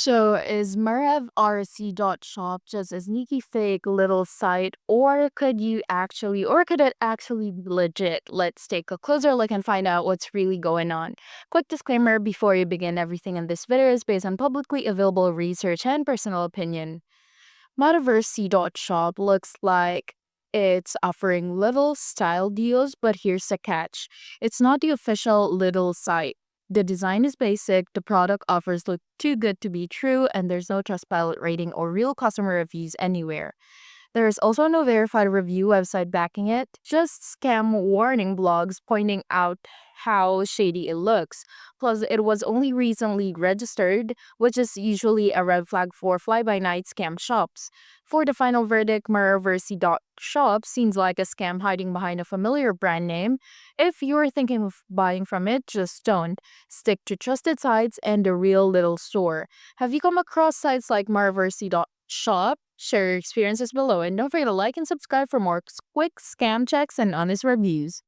So is Marevrc.shop just a sneaky fake little site, or could it actually be legit? Let's take a closer look and find out what's really going on. Quick disclaimer before you begin: everything in this video is based on publicly available research and personal opinion. Marevrc.shop looks like it's offering little style deals, but here's the catch. It's not the official little site. The design is basic, the product offers look too good to be true, and there's no Trustpilot rating or real customer reviews anywhere. There is also no verified review website backing it, just scam warning blogs pointing out how shady it looks. Plus, it was only recently registered, which is usually a red flag for fly-by-night scam shops. For the final verdict, Marevrc.shop seems like a scam hiding behind a familiar brand name. If you're thinking of buying from it, just don't. Stick to trusted sites and the real little store. Have you come across sites like Marevrc.shop? Share your experiences below and don't forget to like and subscribe for more quick scam checks and honest reviews.